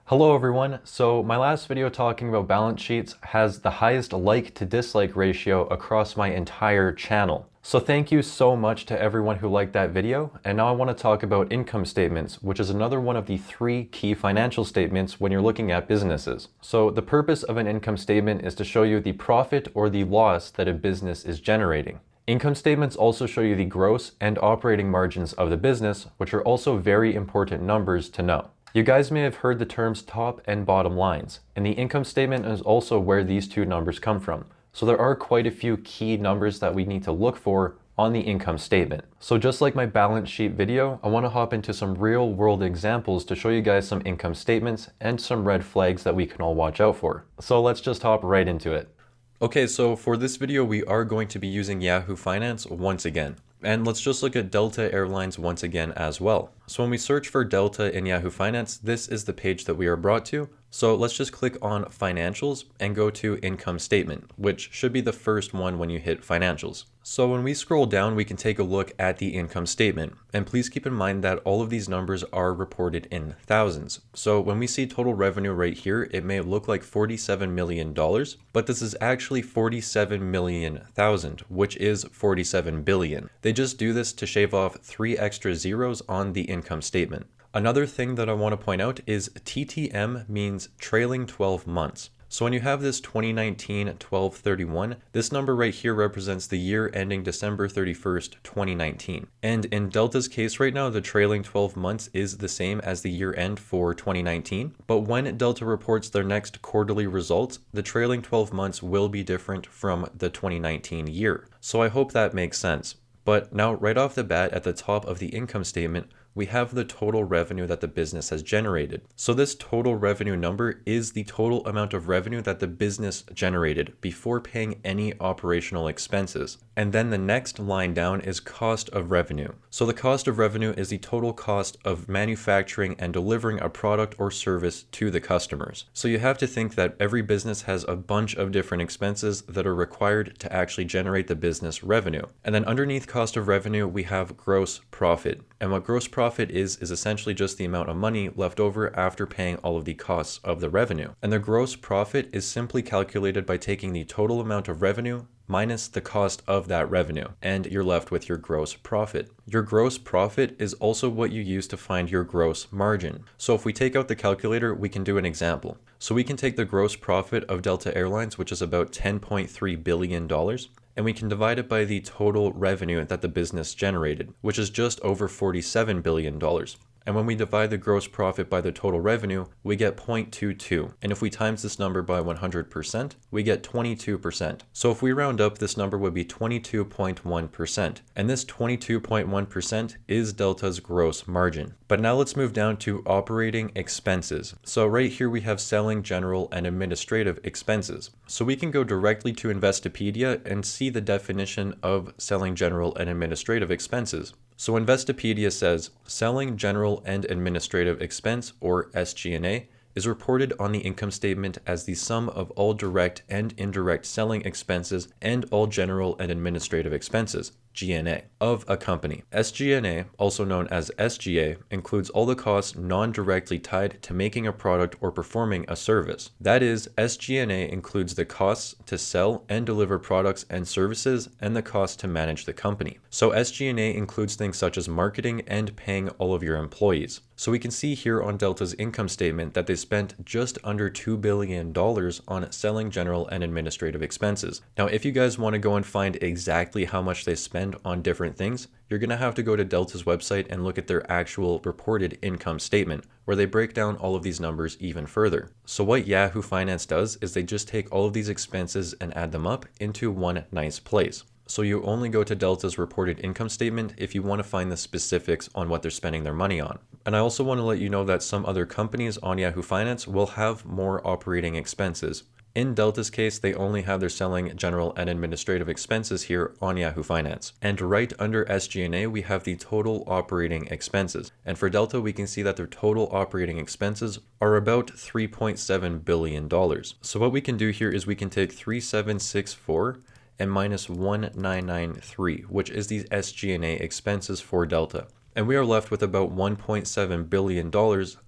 Hello everyone. So my last video talking about balance sheets has the highest like to dislike ratio across my entire channel. So thank you so much to everyone who liked that video. And now I want to talk about income statements, which is another one of the three key financial statements when you're looking at businesses. So the purpose of an income statement is to show you the profit or the loss that a business is generating. Income statements also show you the gross and operating margins of the business, which are also very important numbers to know. You guys may have heard the terms top and bottom lines, and the income statement is also where these two numbers come from. So there are quite a few key numbers that we need to look for on the income statement. So just like my balance sheet video, I want to hop into some real world examples to show you guys some income statements and some red flags that we can all watch out for. So let's just hop right into it. Okay, so for this video, we are going to be using Yahoo Finance once again. And let's just look at Delta Airlines once again as well. So when we search for Delta in Yahoo Finance, this is the page that we are brought to. So let's just click on financials and go to income statement, which should be the first one when you hit financials. So when we scroll down, we can take a look at the income statement. And please keep in mind that all of these numbers are reported in thousands. So when we see total revenue right here, it may look like $47 million, but this is actually 47 million thousand, which is 47 billion. They just do this to shave off 3 extra zeros on the income statement. Another thing that I want to point out is TTM means trailing 12 months. So when you have this 2019 12/31, this number right here represents the year ending December 31st, 2019. And in Delta's case right now, the trailing 12 months is the same as the year end for 2019. But when Delta reports their next quarterly results, the trailing 12 months will be different from the 2019 year. So I hope that makes sense. But now right off the bat at the top of the income statement, we have the total revenue that the business has generated. So this total revenue number is the total amount of revenue that the business generated before paying any operational expenses. And then the next line down is cost of revenue. So the cost of revenue is the total cost of manufacturing and delivering a product or service to the customers. So you have to think that every business has a bunch of different expenses that are required to actually generate the business revenue. And then underneath cost of revenue, we have gross profit. And what gross profit is essentially just the amount of money left over after paying all of the costs of the revenue. And the gross profit is simply calculated by taking the total amount of revenue minus the cost of that revenue, and you're left with your gross profit. Your gross profit is also what you use to find your gross margin. So if we take out the calculator, we can do an example. So we can take the gross profit of Delta Airlines, which is about $10.3 billion, and we can divide it by the total revenue that the business generated, which is just over $47 billion. And when we divide the gross profit by the total revenue, we get 0.22. And if we times this number by 100%, we get 22%. So if we round up, this number would be 22.1%. And this 22.1% is Delta's gross margin. But now let's move down to operating expenses. So right here we have selling, general, and administrative expenses. So we can go directly to Investopedia and see the definition of selling, general, and administrative expenses. So Investopedia says, selling, general, and administrative expense, or SG&A, is reported on the income statement as the sum of all direct and indirect selling expenses and all general and administrative expenses, G&A, of a company. SG&A, also known as SGA, includes all the costs non-directly tied to making a product or performing a service. That is, SG&A includes the costs to sell and deliver products and services and the cost to manage the company. So SG&A includes things such as marketing and paying all of your employees. So we can see here on Delta's income statement that they spent just under $2 billion on selling, general, and administrative expenses. Now, if you guys want to go and find exactly how much they spend on different things, you're going to have to go to Delta's website and look at their actual reported income statement, where they break down all of these numbers even further. So what Yahoo Finance does is they just take all of these expenses and add them up into one nice place. So you only go to Delta's reported income statement if you want to find the specifics on what they're spending their money on. And I also want to let you know that some other companies on Yahoo Finance will have more operating expenses. In Delta's case, they only have their selling, general, and administrative expenses here on Yahoo Finance. And right under SG&A, we have the total operating expenses. And for Delta, we can see that their total operating expenses are about $3.7 billion. So what we can do here is we can take 3764 and minus 1993, which is the SG&A expenses for Delta. And we are left with about $1.7 billion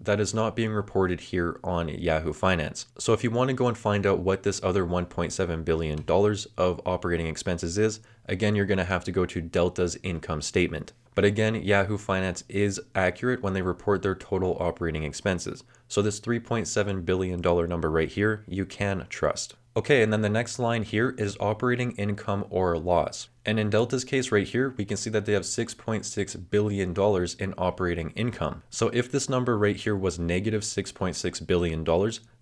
that is not being reported here on Yahoo Finance. So if you want to go and find out what this other $1.7 billion of operating expenses is, again, you're going to have to go to Delta's income statement. But again, Yahoo Finance is accurate when they report their total operating expenses. So this $3.7 billion number right here, you can trust. Okay, and then the next line here is operating income or loss. And in Delta's case right here, we can see that they have $6.6 billion in operating income. So if this number right here was negative $6.6 billion,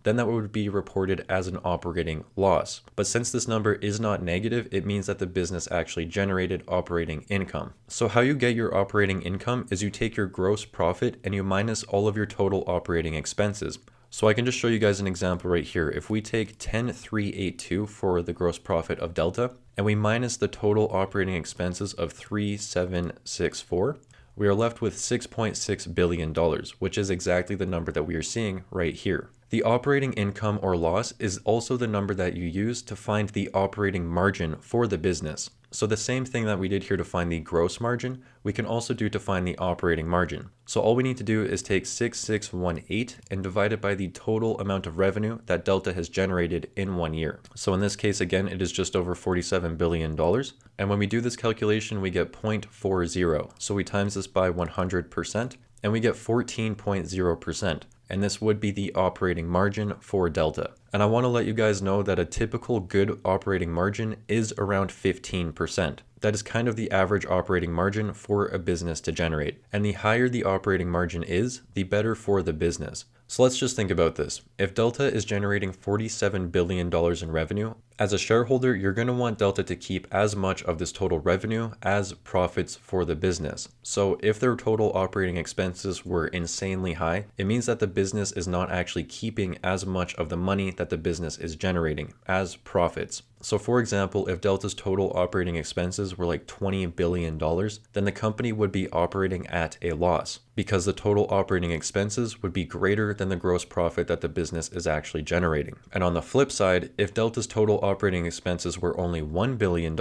then that would be reported as an operating loss. But since this number is not negative, it means that the business actually generated operating income. So how you get your operating income is you take your gross profit and you minus all of your total operating expenses. So I can just show you guys an example right here. If we take 10,382 for the gross profit of Delta, and we minus the total operating expenses of 3,764, we are left with $6.6 billion, which is exactly the number that we are seeing right here. The operating income or loss is also the number that you use to find the operating margin for the business. So the same thing that we did here to find the gross margin, we can also do to find the operating margin. So all we need to do is take 6,618 and divide it by the total amount of revenue that Delta has generated in 1 year. So in this case, again, it is just over $47 billion. And when we do this calculation, we get 0.40. So we times this by 100% and we get 14.0%. And this would be the operating margin for Delta. And I want to let you guys know that a typical good operating margin is around 15%. That is kind of the average operating margin for a business to generate. And the higher the operating margin is, the better for the business. So let's just think about this. If Delta is generating $47 billion in revenue, as a shareholder, you're going to want Delta to keep as much of this total revenue as profits for the business. So if their total operating expenses were insanely high, it means that the business is not actually keeping as much of the money that the business is generating as profits. So for example, if Delta's total operating expenses were like $20 billion, then the company would be operating at a loss because the total operating expenses would be greater than the gross profit that the business is actually generating. And on the flip side, if Delta's total operating expenses were only $1 billion,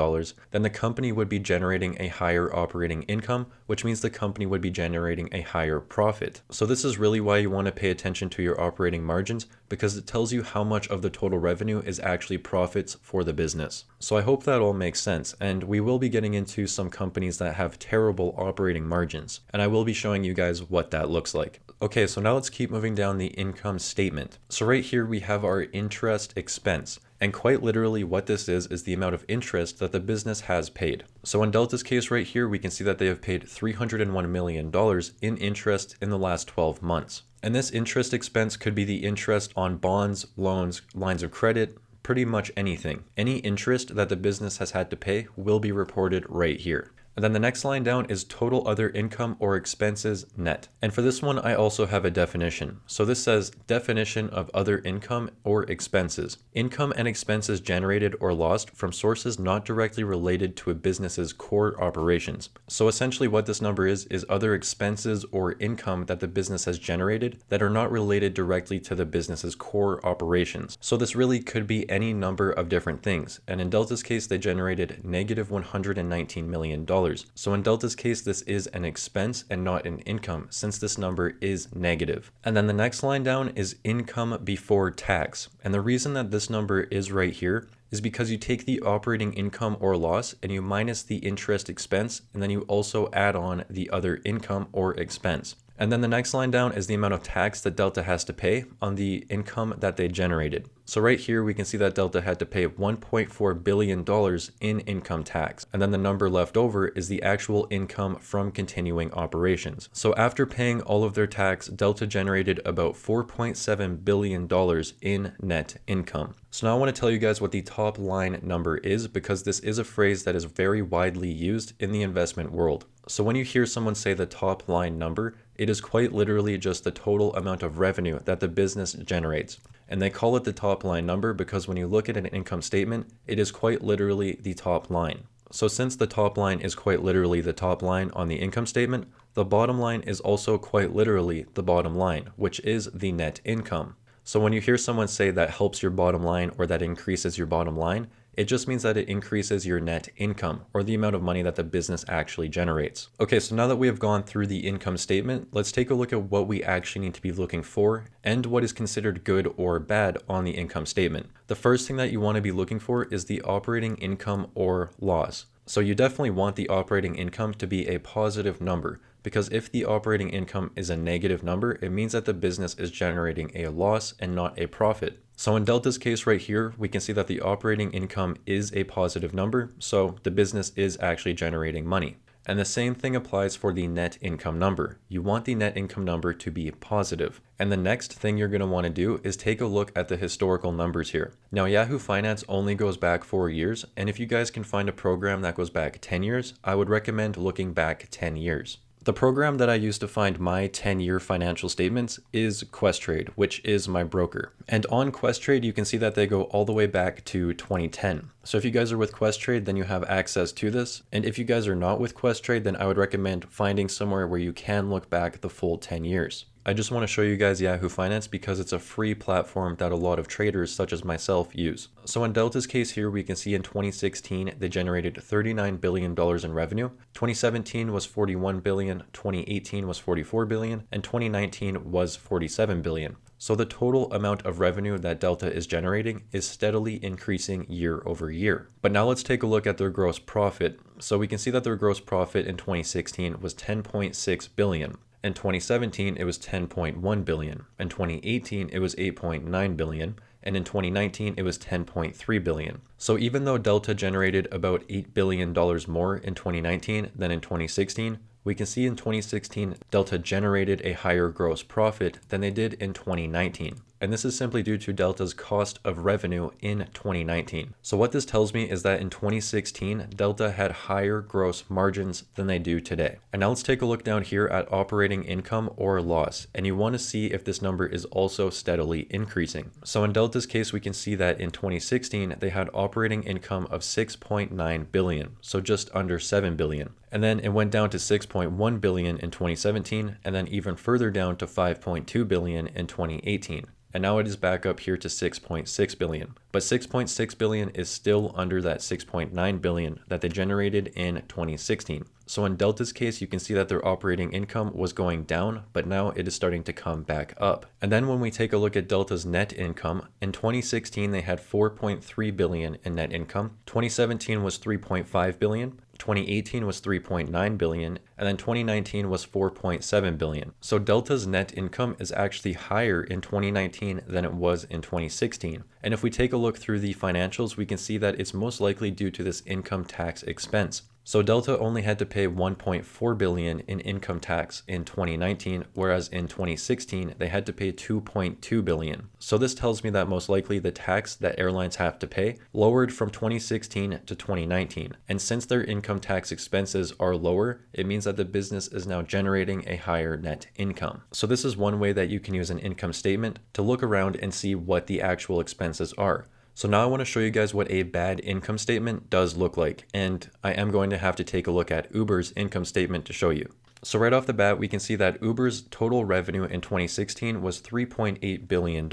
then the company would be generating a higher operating income, which means the company would be generating a higher profit. So this is really why you want to pay attention to your operating margins, because it tells you how much of the total revenue is actually profits for the business. So I hope that all makes sense, and we will be getting into some companies that have terrible operating margins, and I will be showing you guys what that looks like. Okay, so now let's keep moving down the income statement. So right here we have our interest expense. And quite literally what this is the amount of interest that the business has paid. So in Delta's case right here, we can see that they have paid $301 million in interest in the last 12 months. And this interest expense could be the interest on bonds, loans, lines of credit, pretty much anything. Any interest that the business has had to pay will be reported right here. And then the next line down is total other income or expenses net. And for this one, I also have a definition. So this says definition of other income or expenses. Income and expenses generated or lost from sources not directly related to a business's core operations. So essentially what this number is other expenses or income that the business has generated that are not related directly to the business's core operations. So this really could be any number of different things. And in Delta's case, they generated negative $119 million. So in Delta's case, this is an expense and not an income, since this number is negative. And then the next line down is income before tax. And the reason that this number is right here is because you take the operating income or loss and you minus the interest expense, and then you also add on the other income or expense. And then the next line down is the amount of tax that Delta has to pay on the income that they generated. So right here, we can see that Delta had to pay $1.4 billion in income tax. And then the number left over is the actual income from continuing operations. So after paying all of their tax, Delta generated about $4.7 billion in net income. So now I want to tell you guys what the top line number is, because this is a phrase that is very widely used in the investment world. So when you hear someone say the top line number, it is quite literally just the total amount of revenue that the business generates. And they call it the top line number because when you look at an income statement, it is quite literally the top line. So since the top line is quite literally the top line on the income statement, the bottom line is also quite literally the bottom line, which is the net income. So when you hear someone say that helps your bottom line or that increases your bottom line, It just means that it increases your net income, or the amount of money that the business actually generates. Okay, so now that we have gone through the income statement, let's take a look at what we actually need to be looking for and what is considered good or bad on the income statement. The first thing that you want to be looking for is the operating income or loss. So you definitely want the operating income to be a positive number, because if the operating income is a negative number, it means that the business is generating a loss and not a profit. So in Delta's case right here, we can see that the operating income is a positive number, so the business is actually generating money. And the same thing applies for the net income number. You want the net income number to be positive. And the next thing you're going to want to do is take a look at the historical numbers here. Now, Yahoo Finance only goes back 4 years, and if you guys can find a program that goes back 10 years, I would recommend looking back 10 years. The program that I use to find my 10-year financial statements is Questrade, which is my broker. And on Questrade, you can see that they go all the way back to 2010. So if you guys are with Questrade, then you have access to this. And if you guys are not with Questrade, then I would recommend finding somewhere where you can look back the full 10 years. I just want to show you guys Yahoo Finance because it's a free platform that a lot of traders such as myself use. So in Delta's case here, we can see in 2016, they generated $39 billion in revenue. 2017 was $41 billion, 2018 was $44 billion, and 2019 was $47 billion. So the total amount of revenue that Delta is generating is steadily increasing year over year. But now let's take a look at their gross profit. So we can see that their gross profit in 2016 was $10.6 billion. In 2017, it was $10.1 billion. In 2018, it was $8.9 billion. And in 2019, it was $10.3 billion. So even though Delta generated about $8 billion more in 2019 than in 2016, we can see in 2016, Delta generated a higher gross profit than they did in 2019. And this is simply due to Delta's cost of revenue in 2019. So what this tells me is that in 2016, Delta had higher gross margins than they do today. And now let's take a look down here at operating income or loss. And you want to see if this number is also steadily increasing. So in Delta's case, we can see that in 2016, they had operating income of $6.9 billion. So just under $7 billion. And then it went down to $6.1 billion in 2017, and then even further down to $5.2 billion in 2018. And now it is back up here to $6.6 billion. But $6.6 billion is still under that $6.9 billion that they generated in 2016. So in Delta's case, you can see that their operating income was going down, but now it is starting to come back up. And then when we take a look at Delta's net income, in 2016, they had $4.3 billion in net income. 2017 was $3.5 billion. 2018 was $3.9 billion, and then 2019 was $4.7 billion. So Delta's net income is actually higher in 2019 than it was in 2016. And if we take a look through the financials, we can see that it's most likely due to this income tax expense. So Delta only had to pay $1.4 billion in income tax in 2019, whereas in 2016, they had to pay $2.2 billion. So this tells me that most likely the tax that airlines have to pay lowered from 2016 to 2019. And since their income tax expenses are lower, it means that the business is now generating a higher net income. So this is one way that you can use an income statement to look around and see what the actual expenses are. So now I want to show you guys what a bad income statement does look like, and I am going to have to take a look at Uber's income statement to show you. So right off the bat, we can see that Uber's total revenue in 2016 was $3.8 billion,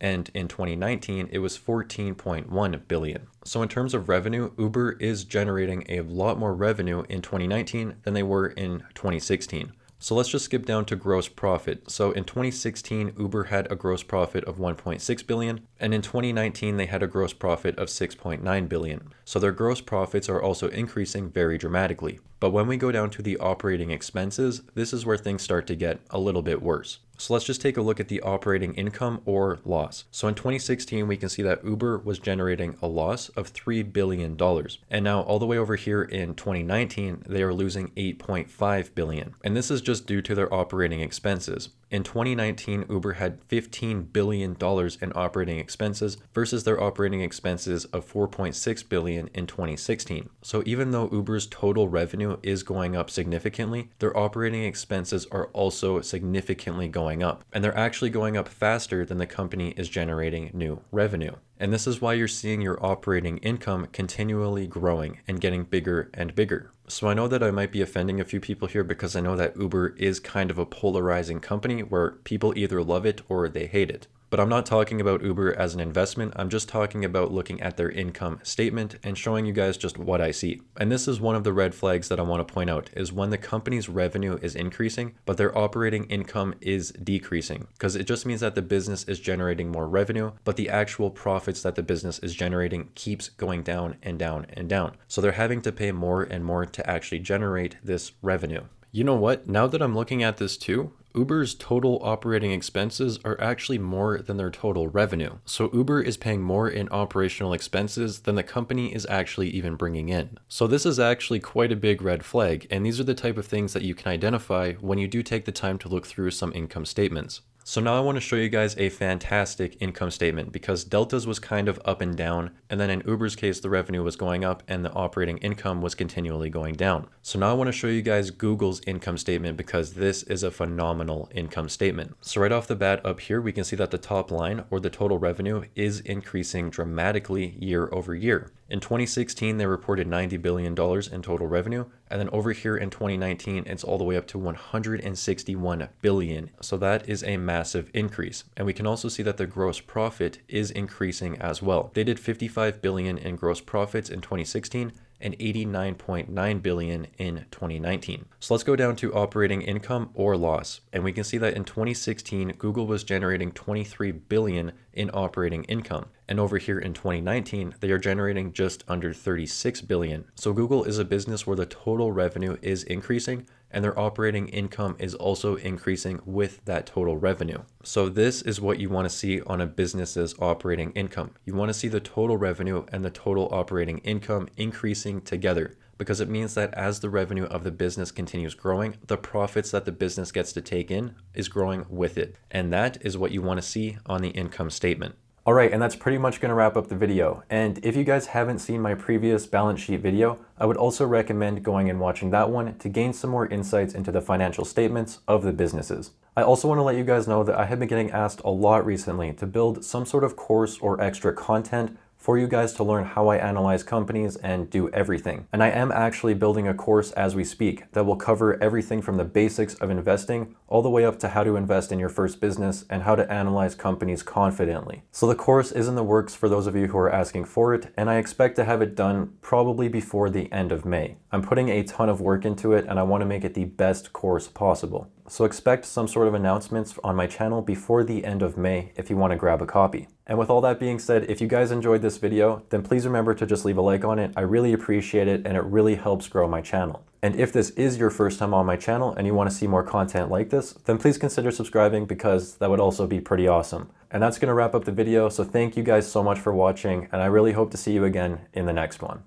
and in 2019, it was $14.1 billion. So in terms of revenue, Uber is generating a lot more revenue in 2019 than they were in 2016. So let's just skip down to gross profit. So in 2016, Uber had a gross profit of $1.6 billion, and in 2019, they had a gross profit of $6.9 billion. So their gross profits are also increasing very dramatically. But when we go down to the operating expenses, this is where things start to get a little bit worse. So let's just take a look at the operating income or loss. So in 2016, we can see that Uber was generating a loss of $3 billion. And now all the way over here in 2019, they are losing $8.5 billion. And this is just due to their operating expenses. In 2019, Uber had $15 billion in operating expenses versus their operating expenses of $4.6 billion in 2016. So even though Uber's total revenue is going up significantly, their operating expenses are also significantly going up. And they're actually going up faster than the company is generating new revenue. And this is why you're seeing your operating income continually growing and getting bigger and bigger. So I know that I might be offending a few people here because I know that Uber is kind of a polarizing company where people either love it or they hate it. But I'm not talking about Uber as an investment. I'm just talking about looking at their income statement and showing you guys just what I see. And this is one of the red flags that I want to point out, is when the company's revenue is increasing, but their operating income is decreasing, because it just means that the business is generating more revenue, but the actual profits that the business is generating keeps going down and down and down. So they're having to pay more and more to actually generate this revenue. You know what? Now that I'm looking at this too, Uber's total operating expenses are actually more than their total revenue. So Uber is paying more in operational expenses than the company is actually even bringing in. So this is actually quite a big red flag, and these are the type of things that you can identify when you do take the time to look through some income statements. So now I want to show you guys a fantastic income statement, because Delta's was kind of up and down, and then in Uber's case, the revenue was going up and the operating income was continually going down. So now I want to show you guys Google's income statement, because this is a phenomenal income statement. So right off the bat up here, we can see that the top line, or the total revenue, is increasing dramatically year over year. In 2016, they reported $90 billion in total revenue. And then over here in 2019, it's all the way up to 161 billion. So that is a massive increase. And we can also see that the gross profit is increasing as well. They did 55 billion in gross profits in 2016 and 89.9 billion in 2019. So let's go down to operating income or loss. And we can see that in 2016, Google was generating 23 billion in operating income. And over here in 2019, they are generating just under 36 billion. So Google is a business where the total revenue is increasing and their operating income is also increasing with that total revenue. So this is what you want to see on a business's operating income. You want to see the total revenue and the total operating income increasing together, because it means that as the revenue of the business continues growing, the profits that the business gets to take in is growing with it. And that is what you want to see on the income statement. All right, and that's pretty much going to wrap up the video. And if you guys haven't seen my previous balance sheet video, I would also recommend going and watching that one to gain some more insights into the financial statements of the businesses. I also want to let you guys know that I have been getting asked a lot recently to build some sort of course or extra content for you guys to learn how I analyze companies and do everything. And I am actually building a course as we speak that will cover everything from the basics of investing all the way up to how to invest in your first business and how to analyze companies confidently. So the course is in the works for those of you who are asking for it, and I expect to have it done probably before the end of May. I'm putting a ton of work into it and I want to make it the best course possible. So expect some sort of announcements on my channel before the end of May if you want to grab a copy. And with all that being said, if you guys enjoyed this video, then please remember to just leave a like on it. I really appreciate it and it really helps grow my channel. And if this is your first time on my channel and you want to see more content like this, then please consider subscribing, because that would also be pretty awesome. And that's going to wrap up the video. So thank you guys so much for watching, and I really hope to see you again in the next one.